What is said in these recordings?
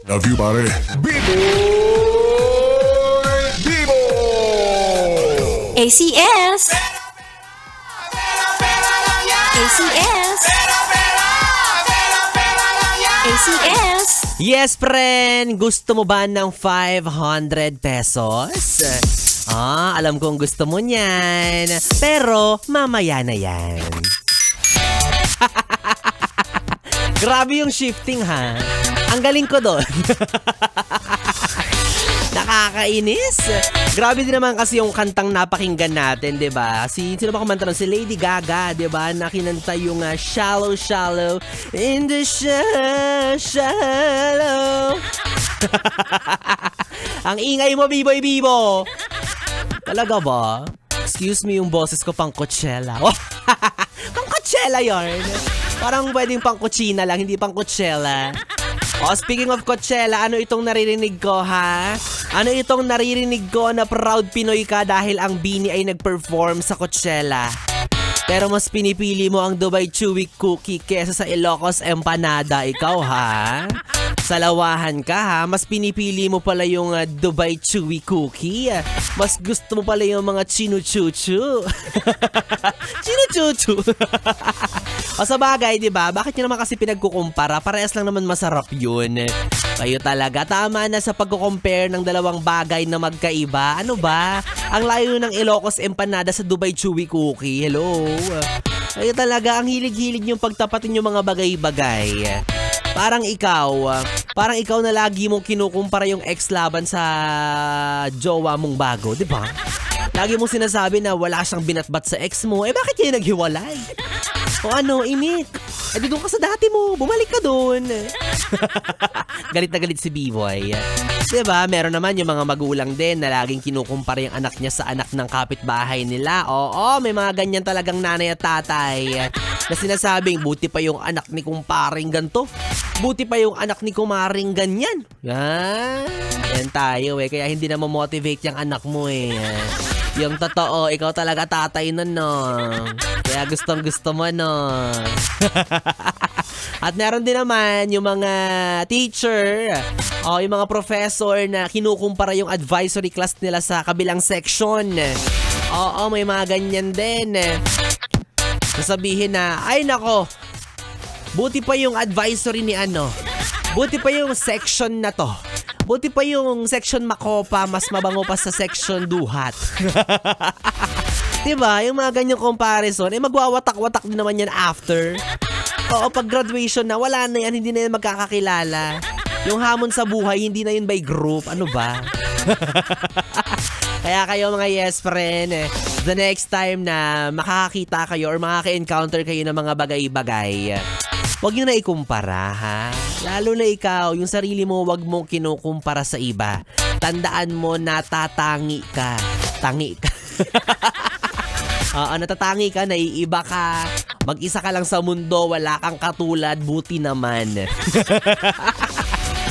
Love you, pare. Bibo! ACS! ACS! ACS! Yes, friend! Gusto mo ba ng 500 pesos? Alam kong gusto mo niyan. Pero, mamaya na yan. Grabe yung shifting, ha? Ang galing ko doon. Nakakainis. Grabe din naman kasi yung kantang napakinggan natin, 'di ba? Sino ba kumanta nun? Si Lady Gaga, 'di ba? Na kinanta yung Shallow Shallow in the shallow. Ang ingay mo, Biboy Bibo. Talaga ba? Excuse me, yung boses ko pang Coachella. Pang Coachella yarn. Parang pwedeng pang Coachina lang, hindi pang Coachella. Speaking of Coachella, ano itong naririnig ko, ha? Ano itong naririnig ko na proud Pinoy ka dahil ang Bini ay nag-perform sa Coachella? Pero mas pinipili mo ang Dubai Chewy Cookie kesa sa Ilocos Empanada. Ikaw, ha? Salawahan ka, ha? Mas pinipili mo pala yung Dubai Chewy Cookie. Mas gusto mo pala yung mga Chinu-chuchu. Chinu-chuchu. O sa bagay, di ba? Bakit nyo naman kasi pinagkukumpara? Parehas lang naman masarap yun. Kayo talaga, tama na sa pagkukompare ng dalawang bagay na magkaiba. Ano ba? Ang layo ng Ilocos Empanada sa Dubai Chewy Cookie. Hello? Kayo talaga, ang hilig-hilig yung pagtapatin yung mga bagay-bagay. Parang ikaw na lagi mong kinukumpara yung ex-laban sa jowa mong bago, di ba? Lagi mong sinasabi na wala siyang binatbat sa ex mo, bakit kayo naghiwalay? O ano, init? Doon ka sa dati mo, bumalik ka doon. Galit na galit si B-Boy. Diba, meron naman yung mga magulang din na laging kinukumpara yung anak niya sa anak ng kapitbahay nila. Oo, may mga ganyan talagang nanay at tatay na sinasabing, buti pa yung anak ni kumparing ganto. Buti pa yung anak ni kumaring ganyan. Yan tayo kaya hindi na mamotivate yung anak mo Yung totoo, ikaw talaga tatay nun, no? Kaya gustong gusto mo, no? At meron din naman yung mga teacher o yung mga professor na kinukumpara yung advisory class nila sa kabilang section. Oo, may mga ganyan din. Sasabihin na, ay nako, buti pa yung advisory ni ano. Buti pa yung section na to. Buti pa yung section Makopa, mas mabango pa sa section Duhat. Diba? Yung mga ganyang comparison, magwawatak-watak din naman yan after. Oo, pag graduation na, wala na yan, hindi na yan magkakakilala. Yung hamon sa buhay, hindi na yun by group. Ano ba? Kaya kayo mga yes friend, the next time na makakakita kayo or makaka-encounter kayo ng mga bagay-bagay, huwag nyo na ikumpara, ha? Lalo na ikaw, yung sarili mo, huwag mong kinukumpara sa iba. Tandaan mo na tatangi ka. Tangi ka. Natatangi ka, naiiba ka. Mag-isa ka lang sa mundo, wala kang katulad, buti naman.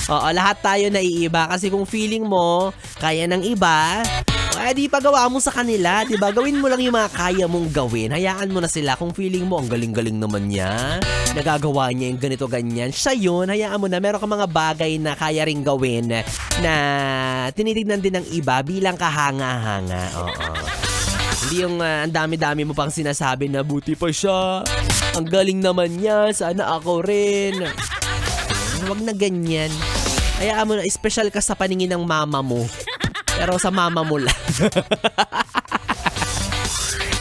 Lahat tayo naiiba kasi kung feeling mo, kaya ng iba, di pagawa mo sa kanila, diba? Gawin mo lang yung mga kaya mong gawin. Hayaan mo na sila kung feeling mo, ang galing-galing naman niya. Nagagawa niya yung ganito-ganyan. Siya yun, hayaan mo na. Meron ka mga bagay na kaya ring gawin na tinitignan din ng iba bilang kahanga-hanga. Hindi yung ang dami-dami mo pang sinasabi na buti pa siya. Ang galing naman niya. Sana ako rin. Huwag na ganyan. Hayaan mo na, special ka sa paningin ng mama mo. Pero sa mama mo lang.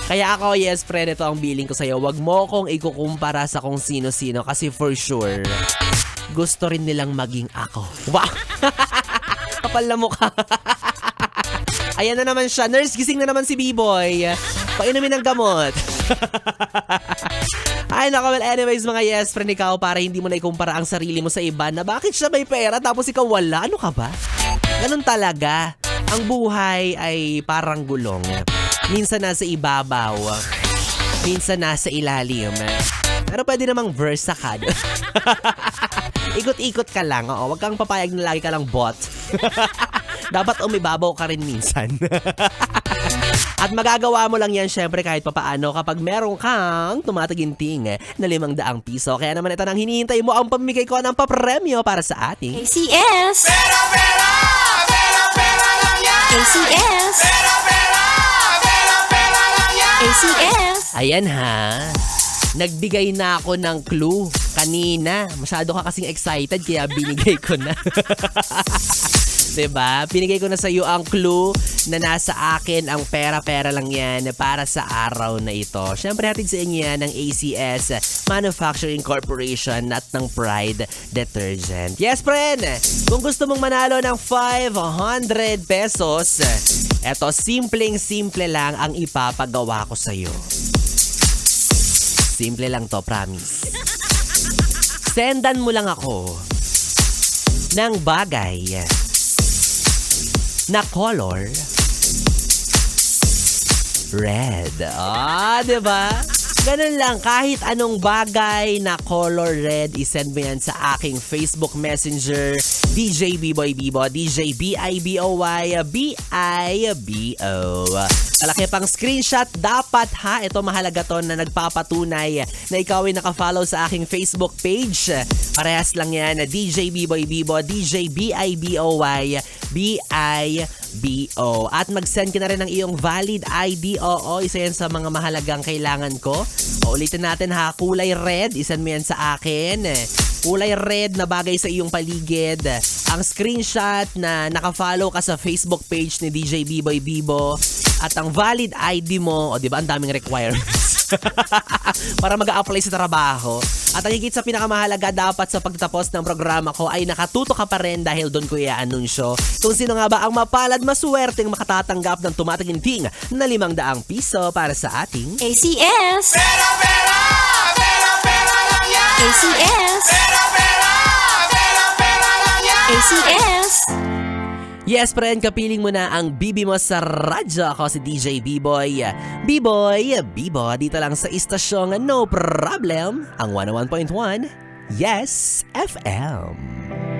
Kaya ako, yes friend, ito ang billing ko sa'yo. Huwag mo kong ikukumpara sa kung sino-sino kasi for sure, gusto rin nilang maging ako. Wow! Kapal na mukha. Ayan na naman siya. Nurse, gising na naman si B-Boy. Painumin ng gamot. Ay, nako, well, anyways, mga yes friend, ikaw, para hindi mo na ikumpara ang sarili mo sa iba na bakit siya may pera tapos ikaw wala. Ano ka ba? Ganun talaga. Ang buhay ay parang gulong. Minsan nasa ibabaw, minsan nasa ilalim. Pero pwede namang versa ka. Ikot-ikot ka lang. Huwag kang papayag na lagi ka lang bot. Dapat umibabaw ka rin minsan. At At magagawa mo lang yan syempre kahit papaano kapag meron kang tumataginting na 500 piso. Kaya naman ito nang hinihintay mo ang pamimigay ko ng papremyo para sa ating ACS. ACS. ACS. Ayan ha. Nagbigay na ako ng clue kanina. Masyado ka kasing excited kaya binigay ko na. Diba? Pinigay ko na sa iyo ang clue na nasa akin ang pera-pera lang yan para sa araw na ito. Syempre hatid sa inyo yan ng ACS Manufacturing Corporation at ng Pride Detergent. Yes, friend! Kung gusto mong manalo ng 500 pesos, eto simpleng-simple lang ang ipapagawa ko sa iyo. Simple lang to, promise. Sendan mo lang ako ng bagay na color red. Diba? Ganun lang, kahit anong bagay na color red, isend mo yan sa aking Facebook Messenger, DJ Biboy Bibo, DJ B-I-B-O-Y, B-I-B-O. Malaki pang screenshot dapat ha. Ito mahalaga to na nagpapatunay na ikaw ay nakafollow sa aking Facebook page. Parehas lang yan, DJ Biboy Bibo, DJ B-I-B-O-Y, B-I-B-O. At mag-send ka na rin ng iyong valid ID. Oo, isa yan sa mga mahalagang kailangan ko. Ulitin natin ha, kulay red, isend mo yan sa akin. Kulay red na bagay sa iyong paligid. Ang screenshot na nakafollow ka sa Facebook page ni DJ Biboy Bibo. At ang valid ID mo, o diba ang daming requirements para mag-a-apply sa trabaho. At ang higit sa pinakamahalaga dapat sa pagtatapos ng programa ko ay nakatuto ka pa rin dahil doon ko i-anunsyo kung sino nga ba ang mapalad maswerteng makatatanggap ng tumataginting na 500 piso para sa ating ACS. ACS. ACS. Yes, friend, kapiling mo na ang bibi mo sa radyo. Ako si DJ B-Boy. B-Boy, Bibo, dito lang sa istasyong No Problem, ang 101.1 Yes FM.